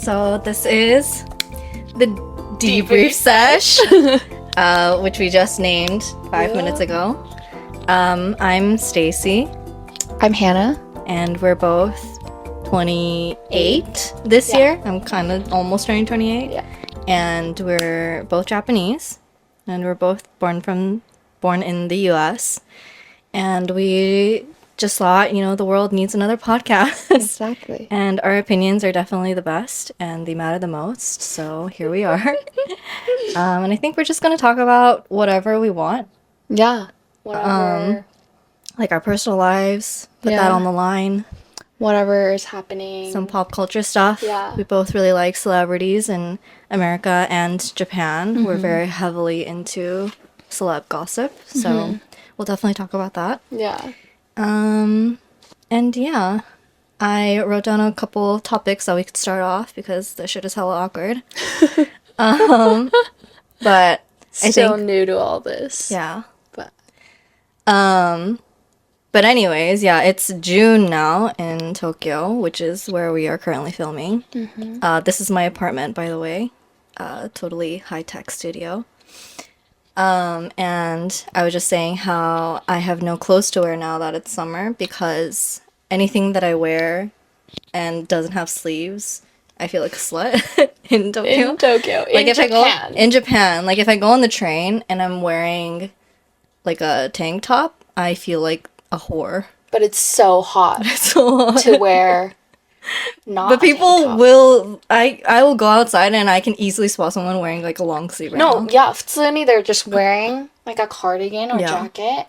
So this is the debrief sesh, which we just named 5 minutes ago. I'm Stacy. I'm Hannah. And we're both 28 this year. I'm kind of almost turning 28. Yeah. And we're both Japanese. And we're both born in the US. And we just thought, the world needs another podcast. Exactly. And our opinions are definitely the best and they matter the most. So here we are. And I think we're just going to talk about whatever we want. Yeah. Whatever. Like our personal lives. Put that on the line. Whatever is happening. Some pop culture stuff. Yeah. We both really like celebrities in America and Japan. We're very heavily into celeb gossip. So we'll definitely talk about that. Yeah. And yeah, I wrote down a couple topics that we could start off because the shit is hella awkward. But Still new to all this. Yeah. But anyways, yeah, it's June now in Tokyo, which is where we are currently filming. This is my apartment, by the way. Totally high-tech studio. And I was just saying how I have no clothes to wear now that it's summer because anything that I wear and doesn't have sleeves, I feel like a slut in Tokyo. In Japan. In Japan, like if I go on the train and I'm wearing like a tank top, I feel like a whore. But it's so hot to wear not But people will I will go outside and I can easily spot someone wearing like a long sleeve right now. yeah, 普通に they're just wearing like a cardigan or jacket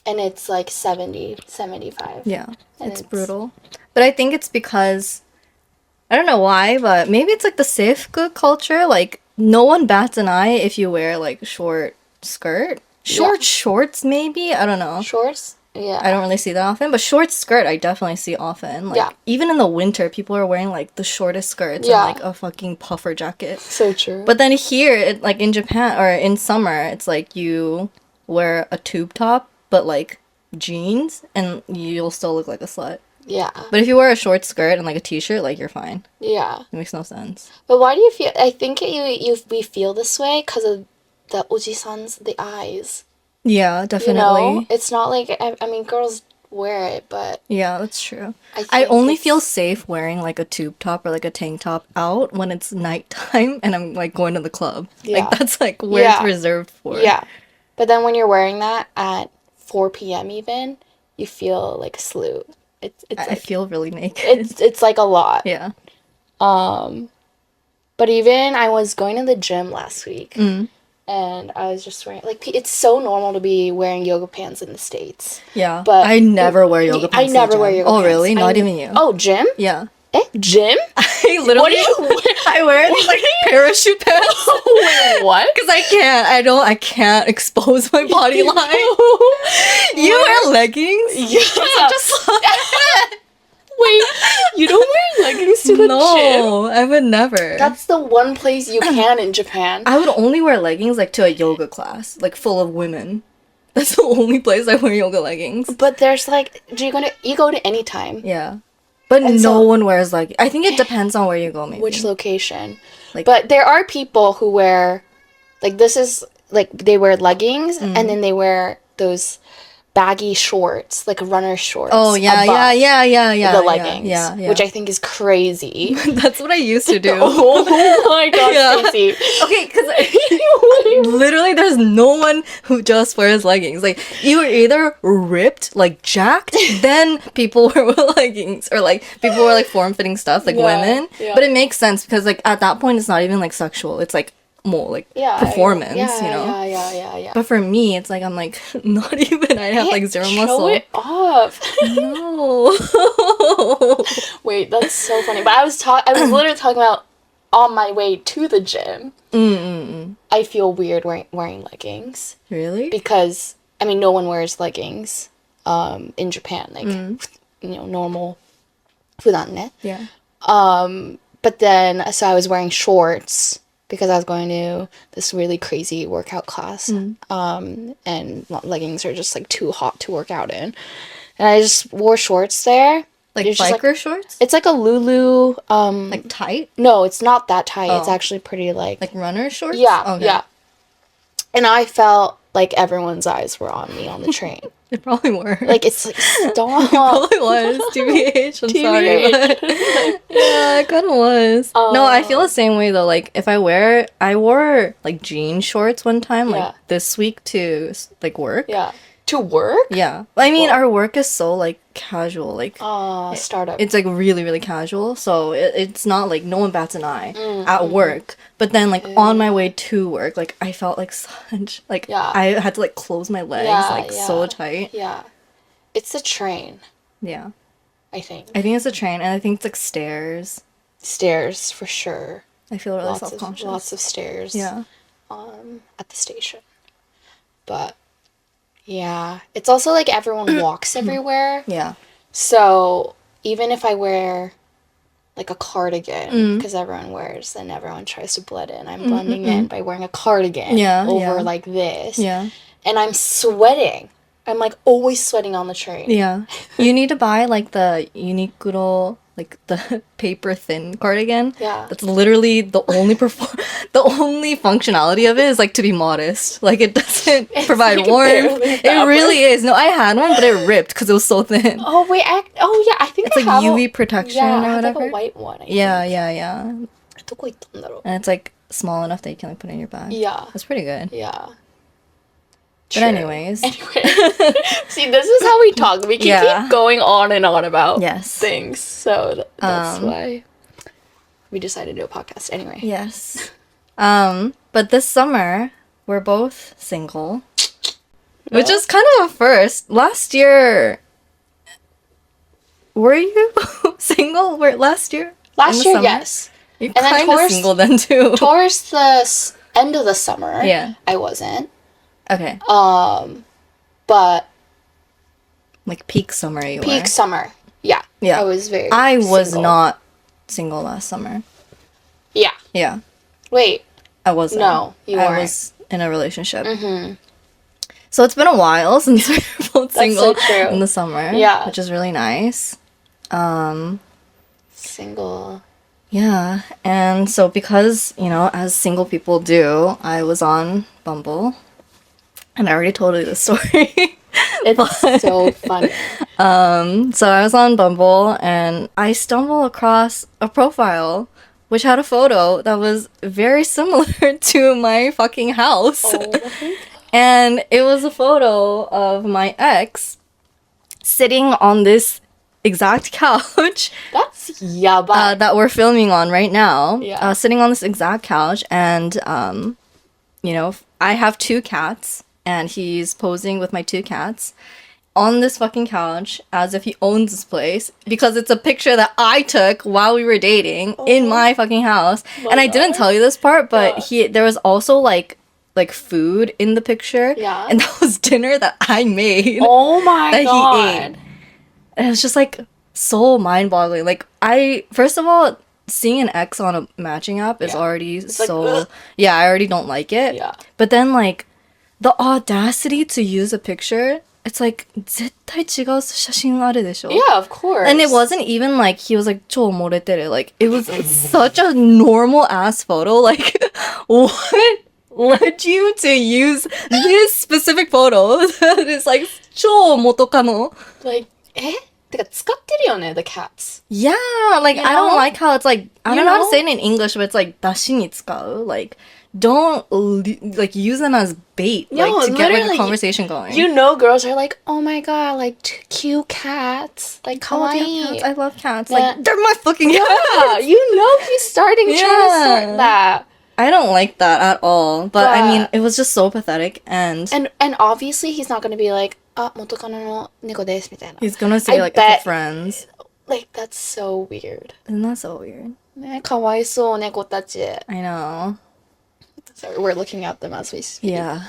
and it's like 70, 75. Yeah, it's brutal. But I think it's because, I don't know why, but maybe it's like the seifuku culture. Like, no one bats an eye if you wear like short skirt. Shorts, maybe? I don't know. Shorts? Yeah. I don't really see that often, but short skirt I definitely see often. Like, even in the winter, people are wearing like the shortest skirts and like a fucking puffer jacket. So true. But then here, like in Japan or in summer, it's like you wear a tube top, but like jeans, and you'll still look like a slut. Yeah. But if you wear a short skirt and like a t-shirt, like you're fine. Yeah. It makes no sense. But why do you feel? I think we feel this way because of the oji-sans, the eyes. Yeah, definitely. It's not like, I mean, girls wear it, but... Yeah, that's true. I only feel safe wearing, like, a tube top or, like, a tank top out when it's nighttime and I'm, like, going to the club. Yeah. Like, that's, like, where it's reserved for. Yeah. But then when you're wearing that at 4 p.m. even, you feel like a slew. I feel really naked. It's, like, a lot. Yeah. But even I was going to the gym last week. And I was just wearing, like, it's so normal to be wearing yoga pants in the States. Yeah. But I never wear yoga pants. I never wear yoga pants. Oh, really? Not even you? Oh, gym? Yeah. Gym? I literally... What do you wear? I wear these, like, parachute pants. Wait, what? Because I can't expose my body line. You wear leggings? Yeah. Just Wait, you don't wear leggings to the gym? No, I would never. That's the one place you can in Japan. I would only wear leggings, like, to a yoga class, like, full of women. That's the only place I wear yoga leggings. But there's, like, you go to any time. Yeah. But no one wears, like, I think it depends on where you go, maybe. Which location. Like, but there are people who wear, like, this is, like, they wear leggings, and then they wear those baggy shorts, like runner shorts. Oh, yeah. The leggings. Yeah. Which I think is crazy. That's what I used to do. Oh my god, Stacey. Okay, because literally there's no one who just wears leggings. Like, you were either ripped, like jacked, then people wear leggings. Or like, people wear like form-fitting stuff, like women. Yeah. But it makes sense because like at that point it's not even like sexual. It's like more like performance, Yeah. But for me, it's like I'm like not even. I have like zero muscle. Show it off. No. Wait, that's so funny. But I was literally talking about on my way to the gym. I feel weird wearing leggings. Really? Because I mean, no one wears leggings in Japan. Like normal. 普段ね. Yeah. But then so I was wearing shorts. Because I was going to this really crazy workout class. And leggings are just like too hot to work out in. And I just wore shorts there. Like It's just, biker shorts? It's like a Lulu. Like tight? No, it's not that tight. It's Oh. actually pretty like runner shorts? yeah, Okay. yeah. And I felt like everyone's eyes were on me on the train. It probably were. Like it's like stop. It probably was. TBH. I'm sorry. But yeah, it kind of was. No, I feel the same way though. Like if I wore like jean shorts one time, like this week to like work. Yeah. To work? Yeah. I mean, our work is so like casual. Like startup. it's like really, really casual. So it's not like no one bats an eye at work. But then like on my way to work, like I felt like such like I had to like close my legs so tight. Yeah. It's the train. Yeah. I think it's a train, and I think it's like stairs. Stairs for sure. I feel really self-conscious. Lots of stairs. Yeah. At the station. But yeah, it's also like everyone walks everywhere. Yeah. So even if I wear like a cardigan, because everyone wears, and everyone tries to blend in, I'm blending in by wearing a cardigan over like this. Yeah. And I'm sweating. I'm like always sweating on the train. Yeah. You need to buy like the Uniqlo, like the paper thin cardigan. Yeah. That's literally the only the only functionality of it is like to be modest. Like it doesn't provide like warmth. It really is. No, I had one, but it ripped because it was so thin. Oh wait, I think it's I like have UV protection or whatever. I have like a white one. I think. Yeah. どこ行ったんだろう? And it's like small enough that you can like put it in your bag. Yeah. That's pretty good. Yeah. But anyways. See, this is how we talk. We can keep going on and on about things. So that's why we decided to do a podcast anyway. Yes. But this summer, we're both single. Which is kind of a first. Last year, were you single? Last year? Last year, yes. You're kind of single then too. Towards the end of the summer, I wasn't. Okay. But like peak summer you were. Peak summer. Yeah. Yeah. I was very I was single. not single last summer. Yeah. Yeah. Wait. I wasn't. No, you weren't. I was in a relationship. Mm-hmm. So it's been a while since we were both single in the summer. Yeah. Which is really nice. Single. Yeah. And so because, as single people do, I was on Bumble. And I already told you the story. It's so funny. So I was on Bumble and I stumbled across a profile which had a photo that was very similar to my fucking house. Oh. And it was a photo of my ex sitting on this exact couch. That's yaba. That we're filming on right now. Yeah. Sitting on this exact couch, and I have 2 cats, and he's posing with my 2 cats on this fucking couch as if he owns this place because it's a picture that I took while we were dating in my fucking house. And I didn't tell you this part, but there was also like food in the picture. Yeah. And that was dinner that I made. Oh my that god. he ate. And it was just like so mind-boggling. Like first of all, seeing an ex on a matching app is already so I already don't like it. Yeah. But then like the audacity to use a picture, it's like 絶対違う写真あるでしょ? Yeah, of course. And it wasn't even like he was like 超漏れてる. Like it was such a normal ass photo. Like what led you to use this specific photo that is like 超元カノ? Like てか使ってるよね the cats. Yeah, like I don't like how it's like I don't know how to say it in English, but it's like 出しに使う. Like don't like use them as bait, like to get like a conversation going. Girls are like, oh my god, like 2 cute cats, like kawaii. I love cats. Like they're my fucking cats. Yeah, he's starting trying to start that. I don't like that at all. But I mean, it was just so pathetic, and obviously he's not gonna be like, あ、元カノの猫ですみたいな. He's gonna say like it's friends. Like that's so weird. Isn't that so weird? ね、かわいそう猫たち. I know. Sorry, we're looking at them as we speak. Yeah.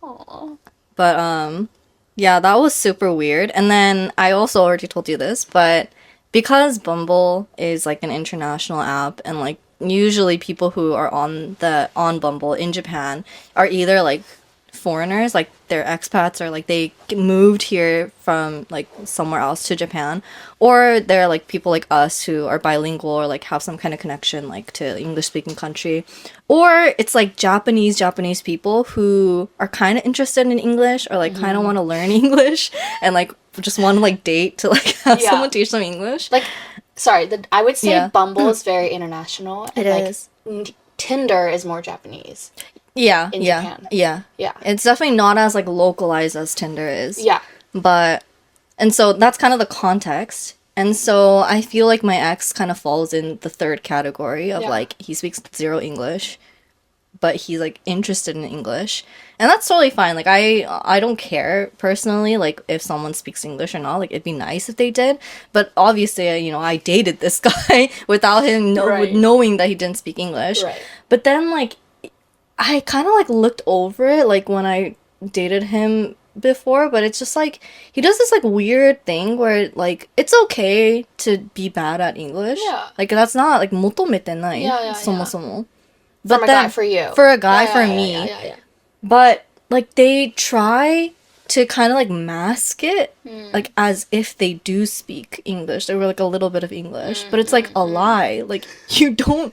Aww. But yeah, that was super weird. And then I also already told you this, but because Bumble is like an international app, and like usually people who are on Bumble in Japan are either like foreigners, like they're expats or like they moved here from like somewhere else to Japan, or they're like people like us who are bilingual or like have some kind of connection like to English speaking country, or it's like Japanese people who are kind of interested in English or like kind of want to learn English and like just want to like date to like have someone teach them English. Like, sorry, I would say Bumble is very international. It and, is. Like, Tinder is more Japanese. Yeah, in yeah, Japan. yeah. It's definitely not as like localized as Tinder is. Yeah. But, and so that's kind of the context. And so I feel like my ex kind of falls in the third category of like he speaks zero English, but he's like interested in English. And that's totally fine. Like I don't care personally like if someone speaks English or not. Like it'd be nice if they did. But obviously, you know, I dated this guy without him knowing that he didn't speak English. Right. But then like I kind of like looked over it like when I dated him before, but it's just like he does this like weird thing where like it's okay to be bad at English. Yeah. Like that's not like 求めてない そもそも. But From a then, guy for you. For a guy for me. Yeah. But like they try to kind of like mask it like as if they do speak English. They were like a little bit of English, but it's like a lie. Like you don't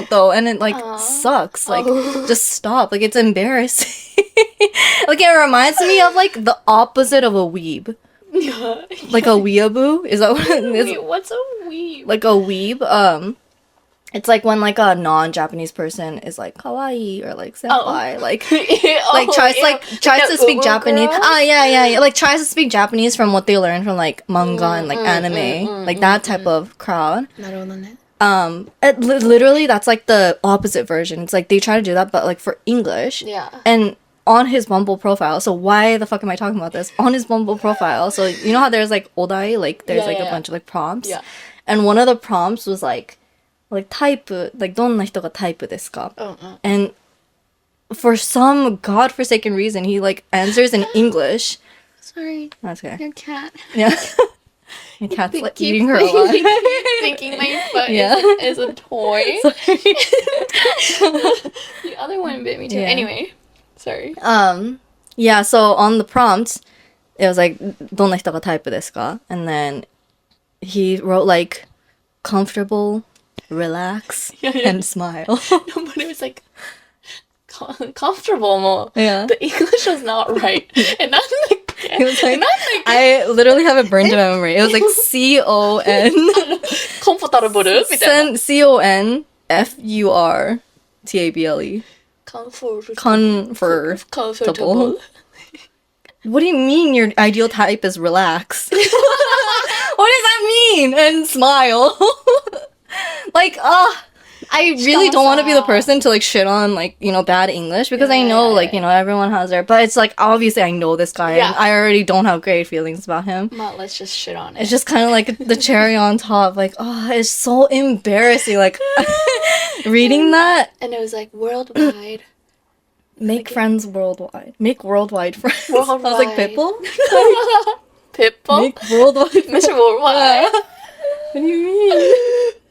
though, and it like sucks. Like just stop. Like it's embarrassing. Like it reminds me of like the opposite of a weeb. Like a weeaboo? Is that what it is? Wait, what's a weeb? Like a weeb. It's like when like a non-Japanese person is like kawaii or like senpai, like tries to speak Japanese. Yeah. Like tries to speak Japanese from what they learned from like manga and like anime, like that type of crowd. Literally that's like the opposite version. It's like they try to do that but like for English. Yeah. And on his Bumble profile, so why the fuck am I talking about this? On his Bumble profile, so you know how there's like odai, like there's a bunch of like prompts. Yeah. And one of the prompts was like type, like どんな人がタイプですか? And for some godforsaken reason, he like answers in English. Sorry. That's okay. Your cat. Yeah. My cat's like eating her alive. Thinking my foot is a toy. The other one bit me too. Yeah. Anyway, sorry. Yeah, so on the prompt, it was like どんな人がタイプですか? And then he wrote like comfortable, relax, and smile. No, but it was like comfortable more. Yeah. The English was not right. And not like it was like, I literally have it burned in my memory. It was like C-O-N comfortable. C-O-N-F-U-R-T-A-B-L-E. Comfortable. What do you mean your ideal type is relax? What does that mean? And smile. Like, I really don't want to be the person to like shit on like, you know, bad English because I know like, you know, everyone has their, but it's like obviously I know this guy and I already don't have great feelings about him. But let's just shit on it. It's just kind of like the cherry on top. Like, oh, it's so embarrassing. Like reading that. And it was like worldwide. Make friends worldwide. Make worldwide friends. Worldwide. I was like, Pitbull? Pitbull? Make worldwide friends. Mr. Worldwide. What do you mean?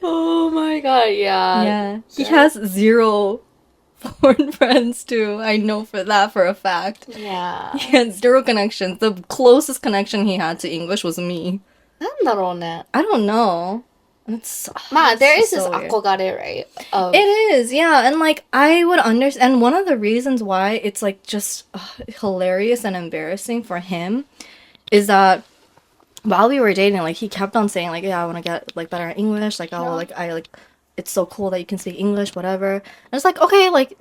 Oh my god, yeah. Yeah. He has 0 foreign friends too. I know for a fact. Yeah. He had 0 connections. The closest connection he had to English was me. I don't know. It's there is this akogare, right? It is, yeah. And like I would understand. And one of the reasons why it's like just hilarious and embarrassing for him is that while we were dating, like he kept on saying like, yeah, I want to get like better at English. Like, oh, like I like, it's so cool that you can speak English, whatever. And it's like, okay, like,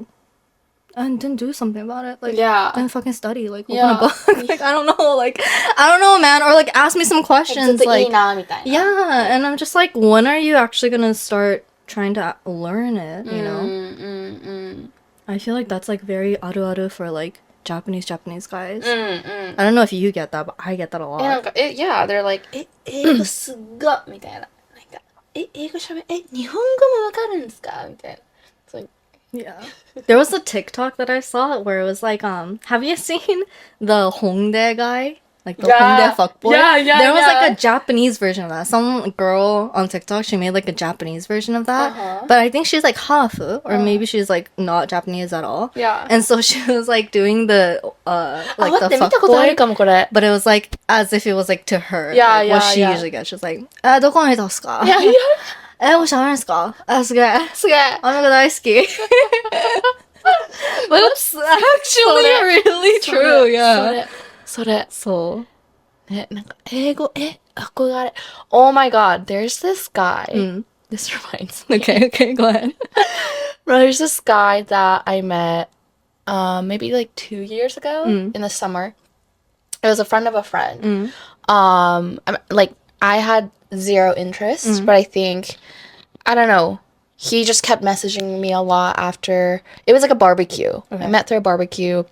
and then do something about it. Like, then fucking study. Like, open a book. Like, I don't know. Like, I don't know, man. Or like, ask me some questions. Like, yeah. And I'm just like, when are you actually gonna start trying to learn it? You know? I feel like that's like very aru for like Japanese guys. I don't know if you get that, but I get that a lot. They're like, 英語すっごみたいな。なんか、英語喋日本語もわかるんですかみたいな。It's like, yeah. There was a TikTok that I saw where it was like, have you seen the Hongdae guy? like the Honda fuckboy. There was like yeah. a Japanese version of that. Some girl on TikTok, she made like a Japanese version of that. But I think she's like half, or maybe she's like not Japanese at all. Yeah. And so she was like doing the like the 見たことある fuckboy, かもこれ。 but it was like as if it was like to her. Yeah, like, what yeah, she yeah. usually gets. She was like, どこの人ですか? いやいや。もう喋るんですか? すげえ。すげえ。あの子大好き。But it's actually really true, yeah. それ。そう。ね、なんか英語、憧れ。Oh my god, there's this guy. This reminds me. Okay, go ahead. There's this guy that I met maybe like 2 years ago in the summer. It was a friend of a friend. Like I had zero interest, but I think, I don't know, he just kept messaging me a lot after. It was like a barbecue. I met through a barbecue.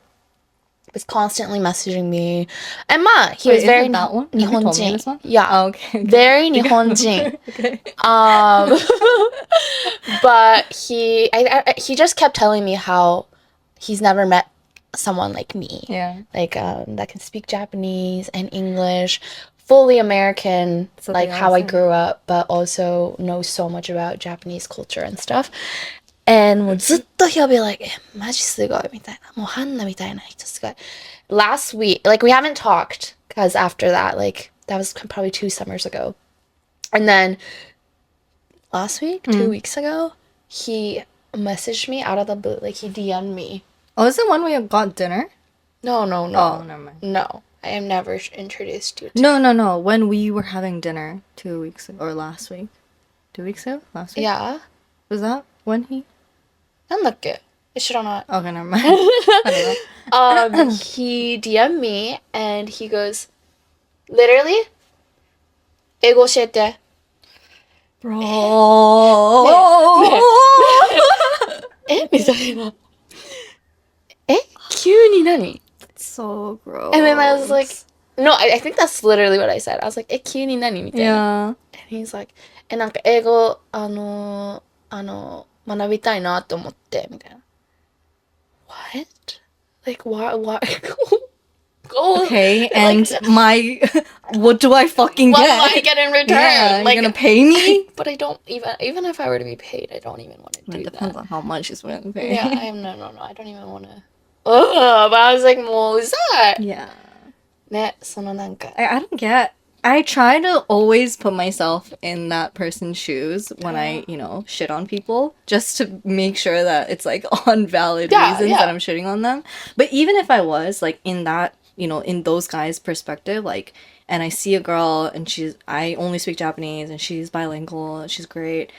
Was constantly messaging me. And he was very that one? Have you told me this one? Yeah. Oh, okay. Very Nihonjin. Okay. But he just kept telling me how he's never met someone like me. Yeah. Like that can speak Japanese and English, fully American, So like how I grew up, but also know so much about Japanese culture and stuff. And もうずっと he'll be like, マジすごいみたいな。もうハンナみたいな人すごい。Last week, like we haven't talked because after that, like that was probably 2 summers ago. And then last week, 2 weeks ago, he messaged me out of the blue. Like he DM'd me. Oh, is it when we got dinner? No. Oh, never mind. No, I am never introduced you to. No. When we were having dinner 2 weeks ago, or last week. 2 weeks ago? Last week? Yeah. Was that when he? なんだっけ? 知らない. Okay, never mind. I don't know. He DM'd me and he goes, literally, 英語教えて. Bro. みたいな. 急に何? So gross. And then I was like, no, I think that's literally what I said. I was like, 急に何? みたいな. Yeah. And he's like, なんか英語、学びたいなと思って、みたいな. What? Like, why? Okay, and what do I fucking what get? do I get in return? Yeah, like, you're gonna pay me? But I don't even if I were to be paid, I don't even want to do that. It depends on how much is willing to pay. Yeah, no, I don't even want to. But I was like, もううざい. Yeah. ね、そのなんか. I don't get. I try to always put myself in that person's shoes when I, shit on people, just to make sure that it's like on valid reasons that I'm shitting on them. But even if I was like in that, in those guys' perspective, like, and I see a girl and I only speak Japanese and she's bilingual, she's great.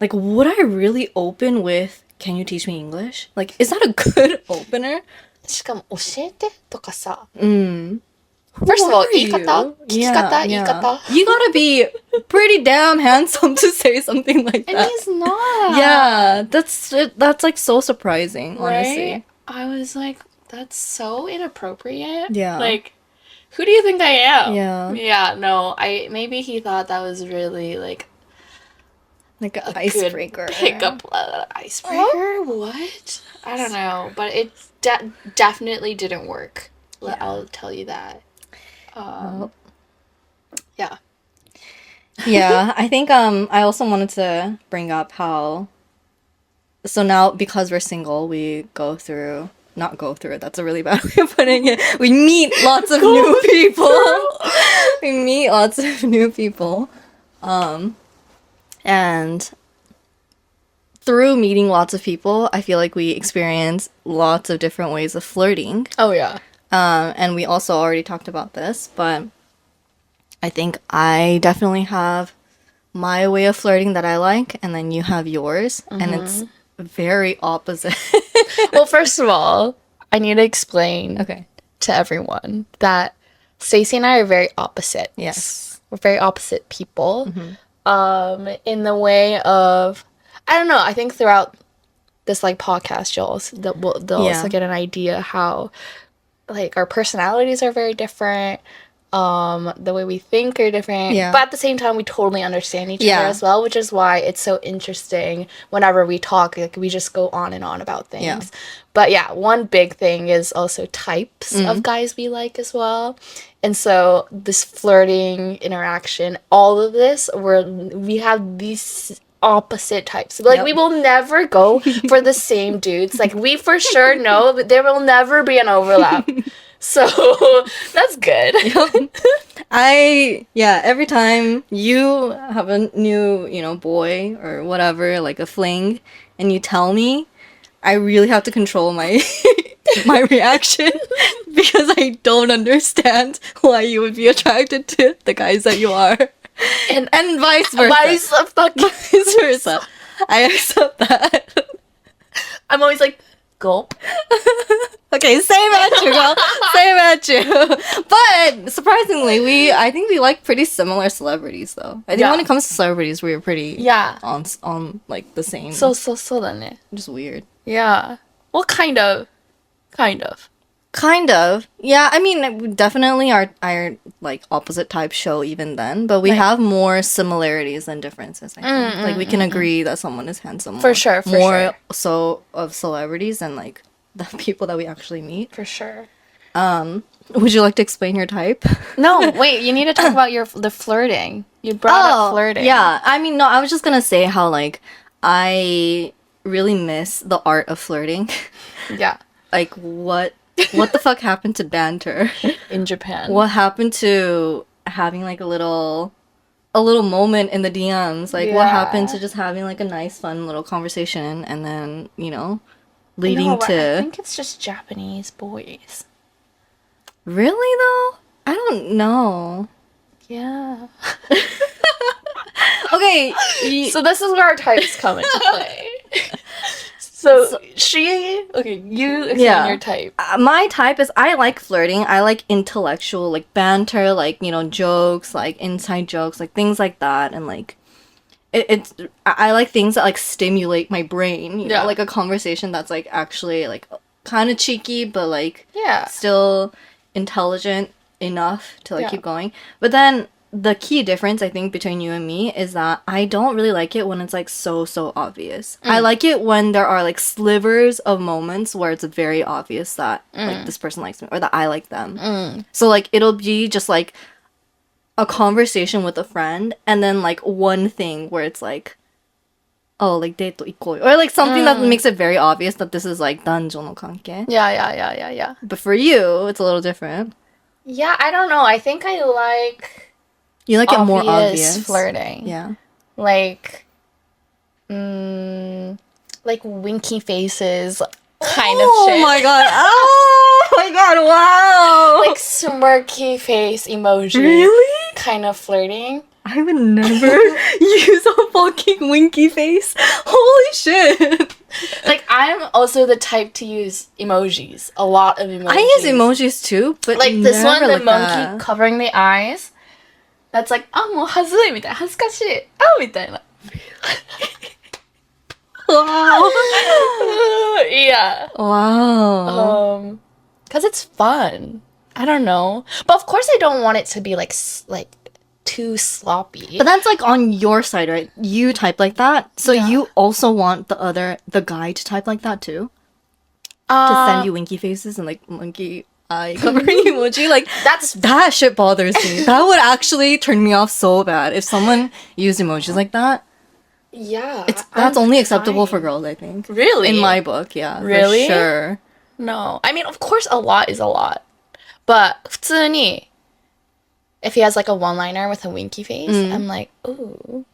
Like, would I really open with, can you teach me English? Like, is that a good opener? しかも教えてとかさ. First of all, 言い方? 聞き方? 言い方? You gotta be pretty damn handsome to say something like that. And he's not. Yeah, that's like so surprising, honestly. Right? I was like, that's so inappropriate. Yeah. Like, who do you think I am? Yeah. Yeah, no, maybe he thought that was really like an icebreaker. Pickup icebreaker? What? I don't know, but it definitely didn't work. Yeah. I'll tell you that. Yeah. Yeah, I think I also wanted to bring up how, so now because we're single, we that's a really bad way of putting it. We meet lots of new people. And through meeting lots of people, I feel like we experience lots of different ways of flirting. Oh, yeah. And we also already talked about this, but I think I definitely have my way of flirting that I like, and then you have yours, and it's very opposite. Well, first of all, I need to explain to everyone that Stacey and I are very opposite. Yes. We're very opposite people. In the way of, I don't know, I think throughout this like podcast, they'll also get an idea how like our personalities are very different. the way we think are different. Yeah. But at the same time, we totally understand each Yeah. other as well, which is why it's so interesting whenever we talk. Like, we just go on and on about things. Yeah. But yeah, one big thing is also types of guys we like as well. And so this flirting interaction, all of this, we have these opposite types. Like, Yep. we will never go for the same dudes. Like, we for sure know that there will never be an overlap. So that's good. Every time you have a new, boy or whatever, like a fling, and you tell me, I really have to control my my reaction because I don't understand why you would be attracted to the guys that you are. And vice versa. Vice versa. I accept that. I'm always like, gulp. Okay, same at you, girl. Same at you. But surprisingly, I think we like pretty similar celebrities, though. I think when it comes to celebrities, we're pretty on like the same. So だね. Just weird. Yeah. Well, kind of. Yeah, I mean, definitely our like opposite type show even then, but we have more similarities than differences, I think. Like, we can agree that someone is handsome. For sure. More so of celebrities than like the people that we actually meet. For sure. Would you like to explain your type? No, wait, you need to talk about the flirting. You brought up flirting. Yeah, I mean, no, I was just gonna say how, like, I really miss the art of flirting. Yeah. Like, what the fuck happened to banter in Japan? What happened to having like a little moment in the DMs? Like, what happened to just having like a nice, fun little conversation and then, leading to... I think it's just Japanese boys. Really, though? I don't know. Yeah. Okay. So this is where our types come into play. So you explain your type. My type is, I like flirting. I like intellectual, like banter, like, jokes, like inside jokes, like things like that. And like, I like things that like stimulate my brain, you know, like a conversation that's like actually like kind of cheeky, but like still intelligent enough to like keep going. But then the key difference, I think, between you and me is that I don't really like it when it's like so obvious. I like it when there are like slivers of moments where it's very obvious that like this person likes me or that I like them. So like it'll be just like a conversation with a friend and then like one thing where it's like, oh, like date ikoyo, or like something that makes it very obvious that this is like danjo no kanke. Yeah. But for you, it's a little different. Yeah, I don't know. I think I like... You like it more obvious. Flirting. Yeah. Like winky faces kind of shit. Oh my god. Oh my god, wow. Like smirky face emoji. Really? Kind of flirting. I would never use a fucking winky face. Holy shit. Like, I'm also the type to use emojis. A lot of emojis. I use emojis too, but like this one, the like monkey that. covering the eyes. That's like, あ、もうはずいみたいな、恥ずかしい、あ、みたいな。Wow. Yeah. Wow. Because it's fun. I don't know. But of course I don't want it to be like too sloppy. But that's like on your side, right? You type like that. So you also want the guy to type like that too? To send you winky faces and like monkey eye covering emoji. Like, that shit bothers me. That would actually turn me off so bad if someone used emojis like that. Yeah. That's only acceptable for girls, I think. Really? In my book, yeah. Really? For sure. No. I mean, of course a lot is a lot. But 普通に if he has like a one-liner with a winky face, I'm like, ooh.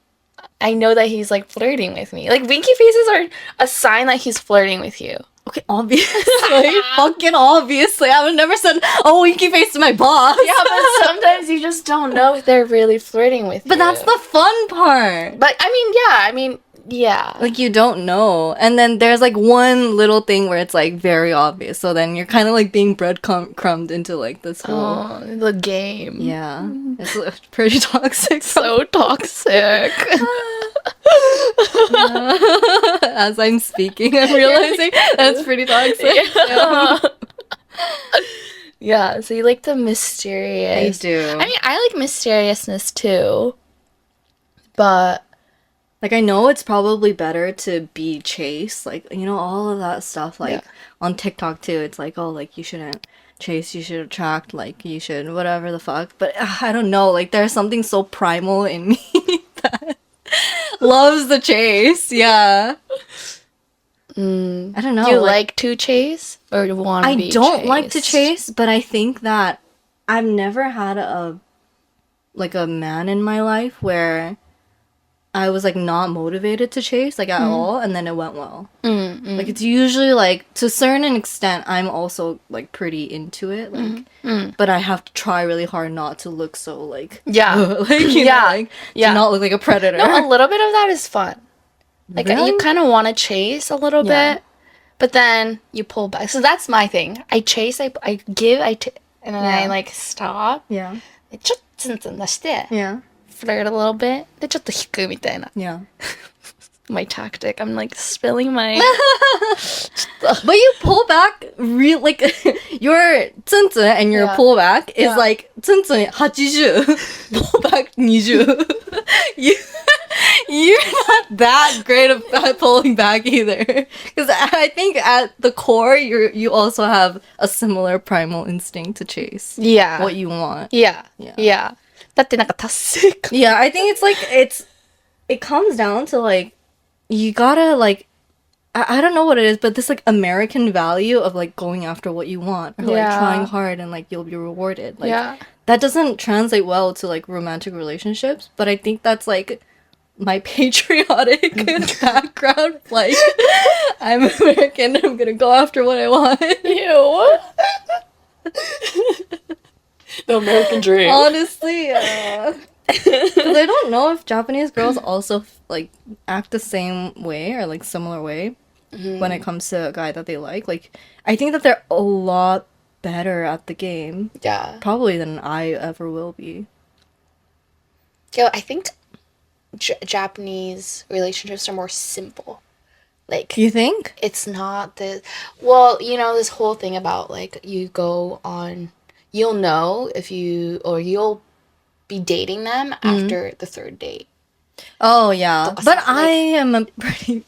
I know that he's like flirting with me. Like, winky faces are a sign that he's flirting with you. Okay, obviously. Fucking obviously. I would never send a winky face to my boss. Yeah, but sometimes you just don't know if they're really flirting with you. But that's the fun part. But, I mean, yeah. Like, you don't know. And then there's like one little thing where it's like very obvious. So then you're kind of like being breadcrumbed into like this whole... the game. Yeah. It's pretty toxic. So toxic. As I'm speaking, I'm realizing that's pretty toxic. Yeah. Yeah, so you like the mysterious. I do. I mean, I like mysteriousness too. But like, I know it's probably better to be chased, like, you know, all of that stuff, like, Yeah. on TikTok too, it's like, oh, like, you shouldn't chase, you should attract, like, you should whatever the fuck, but I don't know, like, there's something so primal in me that loves the chase, yeah. I don't know. you like to chase or want to I be don't like to chased? chase, but I think that I've never had a man in my life where I was like not motivated to chase like at all, and then it went well. Like it's usually like to a certain extent I'm also like pretty into it, like but I have to try really hard not to look so like Yeah. like you know, like Yeah. to not look like a predator. No, a little bit of that is fun. Like Really? you kind of want to chase a little Yeah. bit, but then you pull back. So that's my thing. I chase, I give, and then I Yeah. like stop. Yeah. ちょっとツンツン出して、 Yeah. flirt a little bit. で、ちょっと引くみたいな。 Yeah. My tactic. I'm like spilling my... But you pull back real like your tsuntsun and your Yeah. pullback is Yeah. like tsuntsun 80 pullback 20 you're not that great at pulling back either, because I think at the core you also have a similar primal instinct to chase Yeah. what you want. Yeah. Yeah. Yeah. だってなんか達成感 Yeah, I think it's like it comes down to like you gotta like I don't know what it is, but this like American value of like going after what you want or like Yeah. trying hard and like you'll be rewarded. Like Yeah. that doesn't translate well to like romantic relationships, but I think that's like my patriotic background. Like I'm American, I'm gonna go after what I want. Ew. The American dream. Honestly, 'cause I don't know if Japanese girls also like act the same way or like similar way when it comes to a guy that they like. Like I think that they're a lot better at the game Yeah. probably than I ever will be. Yo, I think Japanese relationships are more simple. Like, You think? it's not the... Well, you know, this whole thing about, like, you go on... You'll know if you... Or you'll be dating them after the third date. Oh yeah, But, but like- I am a pretty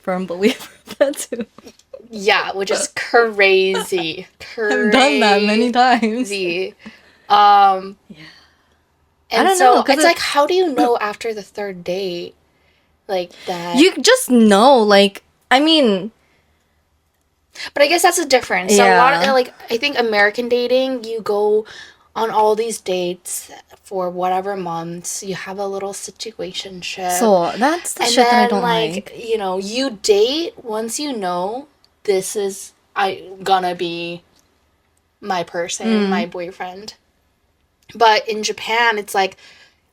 firm believer of that too. Yeah, which is crazy. I've done that many times. Crazy. I And don't so know, 'cause it's like, how do you know after the third date, like that? You just know, like I mean, But I guess that's a difference. So a lot of Yeah. like, I think American dating, you go on all these dates for whatever months. You have a little situationship. so that's the and shit that I then don't like, like. you know, you date once you know this is gonna be my person, my boyfriend. But in Japan, it's like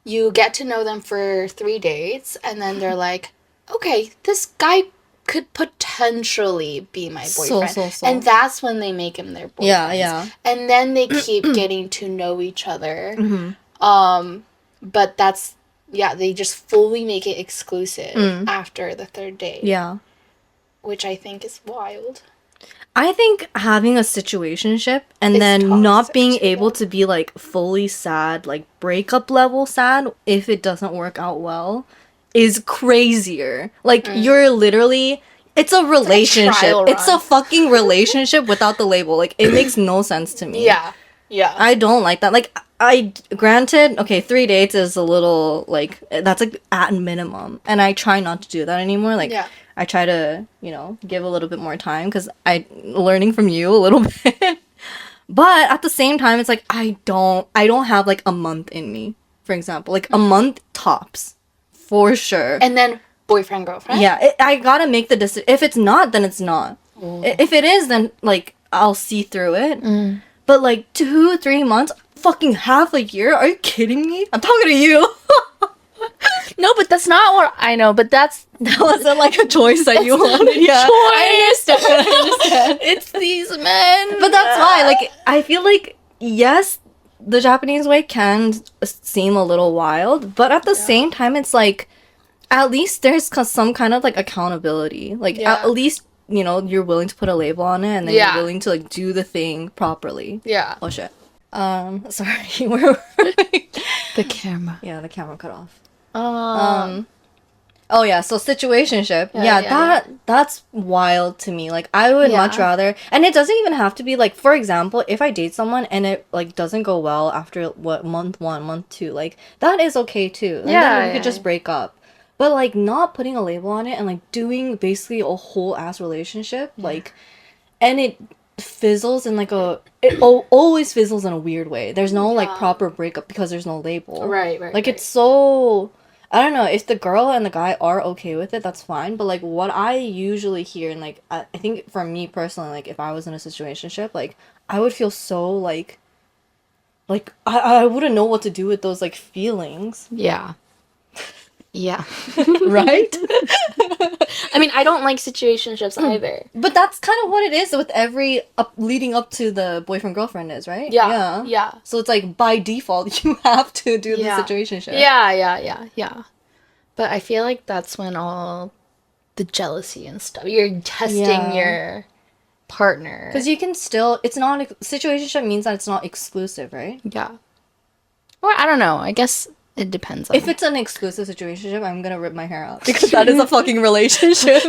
you get to know them for 3 dates, and then they're like, okay, this guy could potentially be my boyfriend. So. And that's when they make him their boyfriend. Yeah. And then they keep getting to know each other. But that's, yeah, they just fully make it exclusive after the third date. Yeah. Which I think is wild. I think having a situationship and It's then not toxic being too, able to be like fully sad, like breakup level sad if it doesn't work out well is crazier. Like you're literally it's a relationship. trial It's a run. fucking relationship without the label. Like it makes no sense to me. Yeah. Yeah. I don't like that. Like I granted, okay, 3 dates is a little like that's like at minimum, and I try not to do that anymore. Like Yeah. I try to, you know, give a little bit more time because I learning from you a little bit. But at the same time, it's like I don't have like a month in me, for example, like a month tops, for sure. And then boyfriend, girlfriend. Yeah, I gotta make the decision. If it's not, then it's not. If it is, then like I'll see through it. But like 2-3 months, fucking half a year? Are you kidding me? I'm talking to you. No, but that's not what I know. But that's That wasn't like a choice that you wanted. Yeah, I understand. it's these men. But that's why, like, I feel like yes, the Japanese way can seem a little wild, but at the same time, it's like at least there's some kind of like accountability. Like Yeah. at least you know, you're willing to put a label on it, and then Yeah. you're willing to like do the thing properly. Yeah. Oh shit. Sorry, where were we? The camera. Yeah, the camera cut off. Um. Oh yeah, so situationship. Yeah, That's wild to me. Like I would much Yeah. rather, and it doesn't even have to be like, for example, if I date someone and it like doesn't go well after what month 1, month 2, like that is okay too. And then we could just break up. But like not putting a label on it and like doing basically a whole ass relationship, like, and it fizzles in like always fizzles in a weird way. There's no like proper breakup because there's no label. Right. Like it's so, I don't know, if the girl and the guy are okay with it, that's fine. But like what I usually hear, and like I think for me personally, like if I was in a situationship, like I would feel so like I wouldn't know what to do with those like feelings. Yeah. Yeah. Right? I mean, I don't like situationships either. But that's kind of what it is with every leading up to the boyfriend girlfriend is, right? Yeah. So it's like by default you have to do the Yeah. situationship. Yeah. But I feel like that's when all the jealousy and stuff. You're testing your partner. Because you can still, it's not, situationship means that it's not exclusive, right? Yeah. Or I don't know. I guess it depends on. If it's an exclusive situationship, I'm gonna rip my hair out because that is a fucking relationship.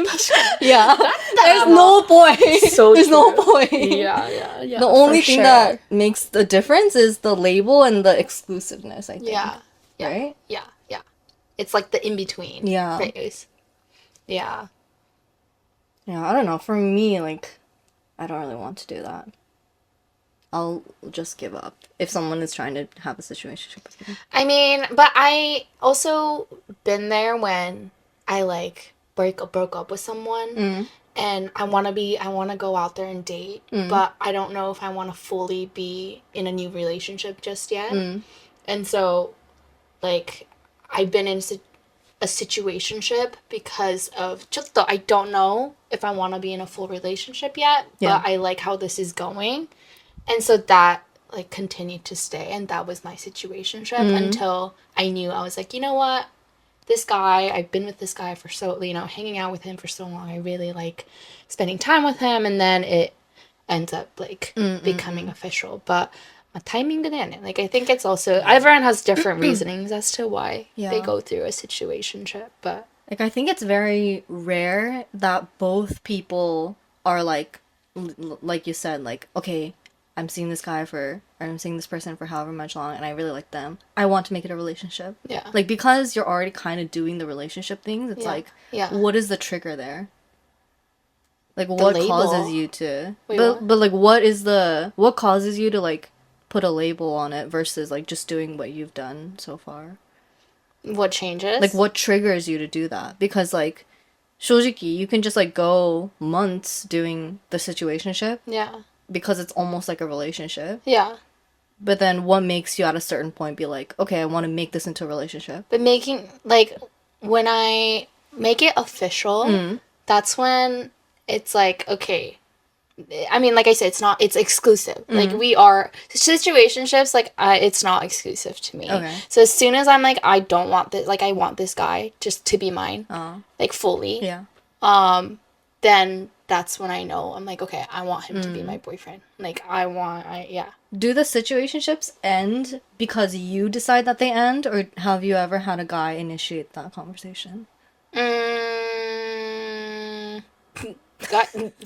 Yeah. There's no point. So There's no true. point. Yeah. The only thing that makes the difference is the label and the exclusiveness, I think. Yeah. Right? Yeah. It's like the in-between phase. Yeah. Yeah, I don't know. For me, like, I don't really want to do that. I'll just give up if someone is trying to have a situationship with me. I mean, but I also been there when I like broke up with someone and I want to go out there and date, but I don't know if I want to fully be in a new relationship just yet. And so like I've been in a situationship because of just I don't know if I want to be in a full relationship yet, but I like how this is going. And so that like continued to stay, and that was my situationship until I knew I was like, you know what? This guy, I've been with this guy for so, you know, hanging out with him for so long. I really like spending time with him, and then it ends up like becoming official. But timing didn't. Like I think it's also everyone has different reasonings as to why they go through a situationship, but like I think it's very rare that both people are like you said, like, okay, I'm seeing this person for however much long and I really like them. I want to make it a relationship. Yeah. Like because you're already kind of doing the relationship things, it's like what is the trigger there? Like what causes you to but like what causes you to like put a label on it versus like just doing what you've done so far? What changes? Like what triggers you to do that? Because like shojiki, you can just like go months doing the situationship. Yeah. Because it's almost like a relationship. Yeah. But then what makes you at a certain point be like, okay, I want to make this into a relationship? But making like when I make it official, that's when it's like, okay, I mean, like I said, it's exclusive. Like we are situationships. Like it's not exclusive to me. Okay. So as soon as I'm like, I don't want this. Like I want this guy just to be mine, like fully. Yeah. Then that's when I know I'm like, okay, I want him to be my boyfriend. Like Do the situationships end because you decide that they end, or have you ever had a guy initiate that conversation?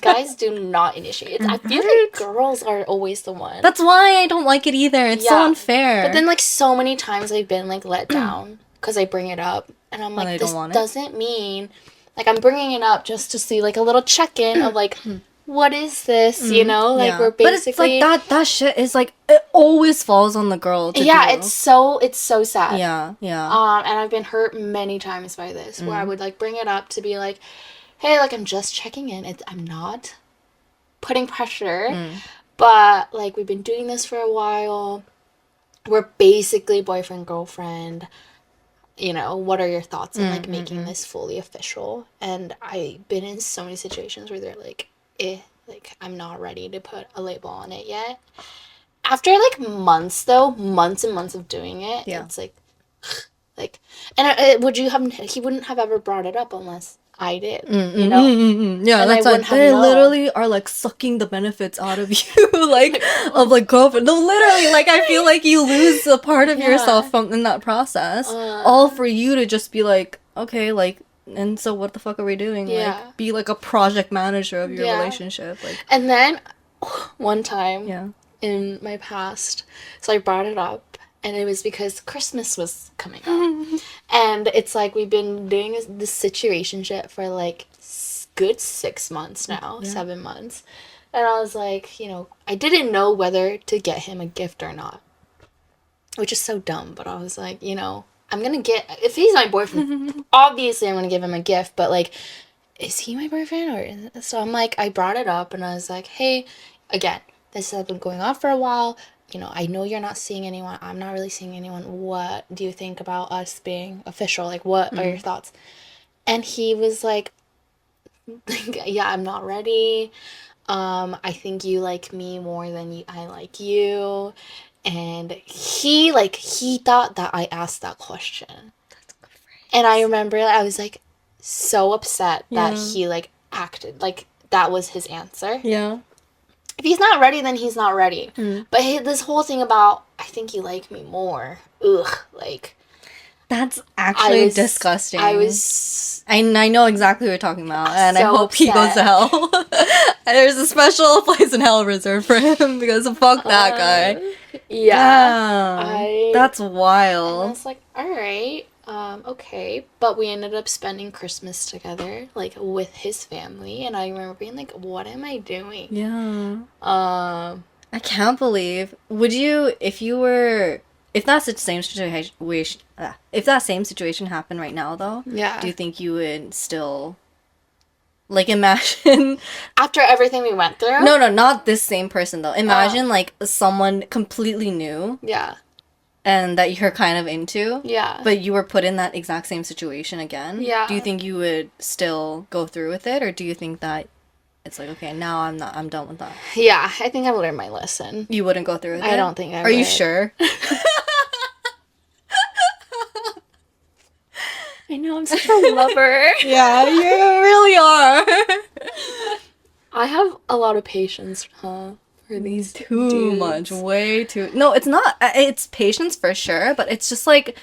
Guys do not initiate. I feel like girls are always the one. That's why I don't like it either. It's so unfair. But then like so many times I've been like let down because I bring it up and I'm like, this doesn't mean like I'm bringing it up just to see like a little check-in of like what is this, you know, like we're basically, but it's like that shit is like it always falls on the girl to do. it's so sad. Yeah And I've been hurt many times by this where I would like bring it up to be like, hey, like I'm just checking in. I'm not putting pressure, but like we've been doing this for a while. We're basically boyfriend girlfriend. You know, what are your thoughts on like making this fully official? And I've been in so many situations where they're like, like I'm not ready to put a label on it yet. After like months and months of doing it, it's like, and he wouldn't have ever brought it up unless I did, Yeah, and that's I like wouldn't have they known. literally are like sucking the benefits out of you, like of like girlfriend. No, literally, like I feel like you lose a part of yourself from in that process, all for you to just be like, okay, like, and so what the fuck are we doing? Like, be like a project manager of your relationship, like. And then one time, Yeah. in my past, so I brought it up, and it was because Christmas was coming up. And it's like we've been doing this situationship for like good 6 months now, 7 months. And I was like, I didn't know whether to get him a gift or not, which is so dumb, but I was like, I'm gonna if he's my boyfriend, obviously I'm gonna give him a gift, but like, is he my boyfriend? So I'm like, I brought it up, and I was like, hey, again, this has been going on for a while. I know you're not seeing anyone. I'm not really seeing anyone. What do you think about us being official? Like, what are your thoughts? And he was like, yeah, I'm not ready. I think you like me more than I like you. And he thought that I asked that question. That's crazy. And I remember I was like so upset that he like acted like that was his answer. Yeah. If he's not ready, then he's not ready. But this whole thing about, I think you like me more. Ugh, like. That's actually disgusting. I know exactly what you're talking about, and so I hope he goes to hell. There's a special place in hell reserved for him because fuck that guy. Yeah. That's wild. And I was like, alright, okay. But we ended up spending Christmas together, like, with his family, and I remember being like, what am I doing? Yeah. I can't believe. Would you, if that's the same situation, if that same situation happened right now, though, do you think you would still, like, imagine... After everything we went through? No, not this same person, though. Imagine, like, someone completely new. Yeah. And that you're kind of into. Yeah. But you were put in that exact same situation again. Yeah. Do you think you would still go through with it? Or do you think that it's like, okay, now I'm done with that? Yeah, I think I've learned my lesson. You wouldn't go through with it? I don't think I would. Are you sure? I know, I'm such a lover. Yeah, you really are. I have a lot of patience, for these too much, way too. No, it's not. It's patience for sure, but it's just like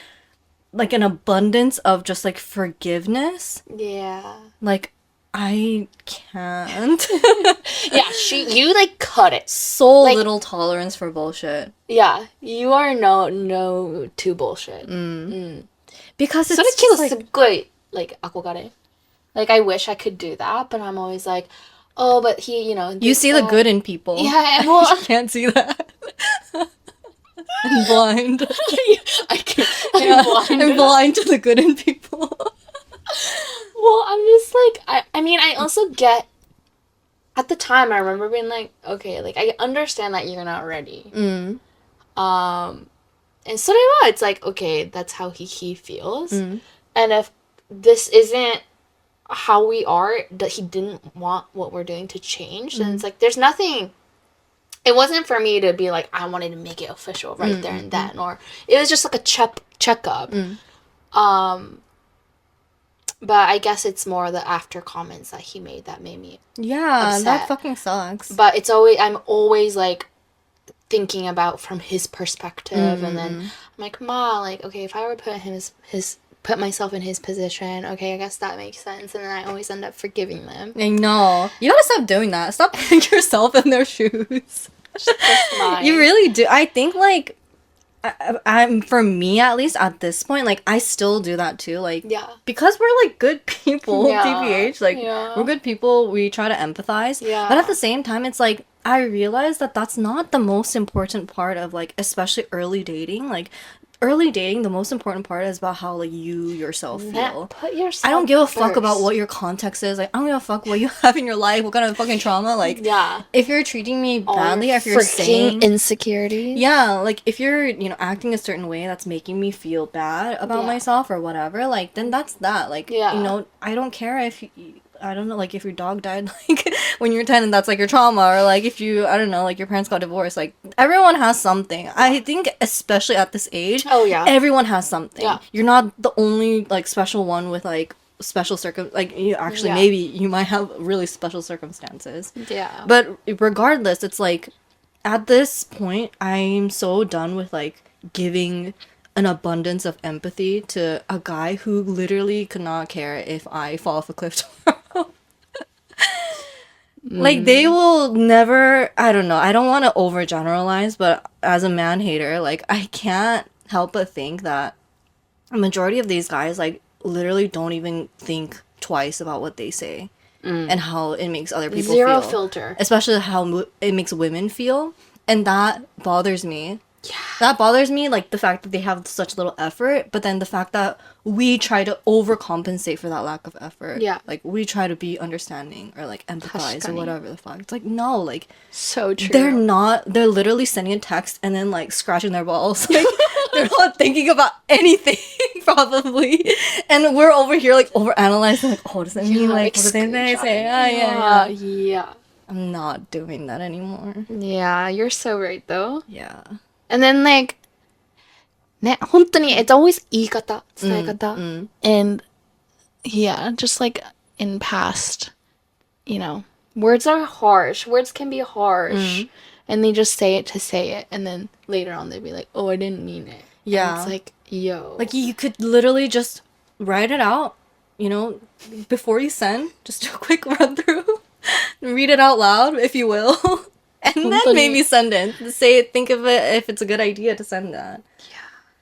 an abundance of just like forgiveness. Yeah. Like I can't. Yeah, you like cut it. So like, little tolerance for bullshit. Yeah, you are no to bullshit. Because it's just like akogare. Like I wish I could do that, but I'm always like, oh, but he, you see the good in people. Yeah, well, I can't see that. I'm blind. I'm blind to the good in people. Well, I'm just like, I mean, I also get, at the time, I remember being like, okay, like, I understand that you're not ready. And so do I. It's like, okay, that's how he feels. And if this isn't how we are, that he didn't want what we're doing to change, then it's like, there's nothing. It wasn't for me to be like, I wanted to make it official right there and then, or it was just like a checkup. But I guess it's more the after comments that he made that made me upset. That fucking sucks. But I'm always like thinking about from his perspective, and then I'm like, Ma, like, okay, if I were to put myself in his position, okay, I guess that makes sense, and then I always end up forgiving them. I know. You gotta stop doing that. Stop putting yourself in their shoes. You really do. I think, like, I'm for me at least at this point, like, I still do that too, like, because we're like good people, TBH, like, we're good people, we try to empathize, but at the same time, it's like, I realize that that's not the most important part of, like, especially early dating. Like, early dating, the most important part is about how, like, you yourself feel. Put yourself I don't give a fuck first. about what your context is. Like, I don't give a fuck what you have in your life, what kind of fucking trauma. Like, if you're treating me badly, if you're saying insecurity, like, if you're, acting a certain way that's making me feel bad about myself or whatever, like, then that's that. Like, I don't care if I don't know, like, if your dog died, like, when you're 10 and that's, like, your trauma, or, like, if you, I don't know, like, your parents got divorced, like, everyone has something. I think, especially at this age, everyone has something. You're not the only, like, special one with, like, special like you actually Yeah. maybe you might have really special circumstances. Yeah. But regardless, it's like at this point I'm so done with like giving an abundance of empathy to a guy who literally could not care if I fall off a cliff tomorrow. Like they will never, I don't know, I don't want to overgeneralize, but as a man hater, like I can't help but think that a majority of these guys like literally don't even think twice about what they say and how it makes other people Zero feel. filter. Especially how it makes women feel, and that bothers me. Yeah. That bothers me, like the fact that they have such little effort, but then the fact that we try to overcompensate for that lack of effort. Yeah. Like we try to be understanding or like empathize or 確かに whatever the fuck. It's like no, like So true. they're literally sending a text and then like scratching their balls. Like they're not thinking about anything probably. And we're over here like overanalyzing like, oh, does that mean like what do they say? Yeah. Yeah. I'm not doing that anymore. Yeah, you're so right though. Yeah. And then like ね、本当に it's always 言い方、伝え方。And yeah, just like in past, you know, words are harsh. Words can be harsh. And they just say it to say it. And then later on they'd be like, oh, I didn't mean it. Yeah. And it's like, yo. Like you could literally just write it out, you know, before you send. Just do a quick run through. Read it out loud, if you will. And then maybe send it. Think of it if it's a good idea to send that.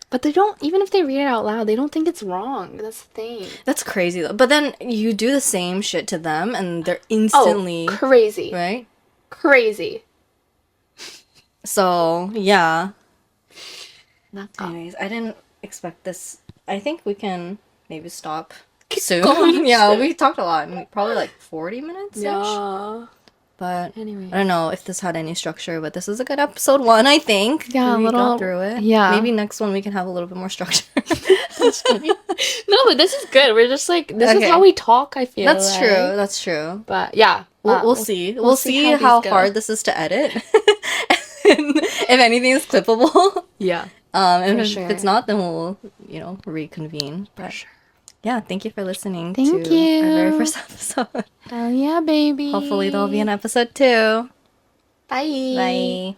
But they don't, even if they read it out loud, they don't think it's wrong. That's the thing. That's crazy though. But then you do the same shit to them and they're instantly... Oh, crazy. Right? Crazy. So, yeah. なんか Anyways, I didn't expect this. I think we can maybe stop soon. going Yeah, soon. we talked a lot. Probably like 40 minutes -ish. Yeah. But Anyway. I don't know if this had any structure, but this is a good episode 1, I think. Yeah, we a little- got through it. yeah. Maybe next one we can have a little bit more structure. That's funny. No, but this is good. We're just like, this Okay. is how we talk, I feel That's like. true. That's true. But yeah. We'll see. We'll see how these go. hard this is to edit. And if anything is clippable. Yeah. And For if sure. it's not, then we'll, reconvene. For But sure. yeah, thank you for listening Thank to our very you. first episode. Hell yeah, baby. Hopefully there'll be an episode 2. Bye. Bye.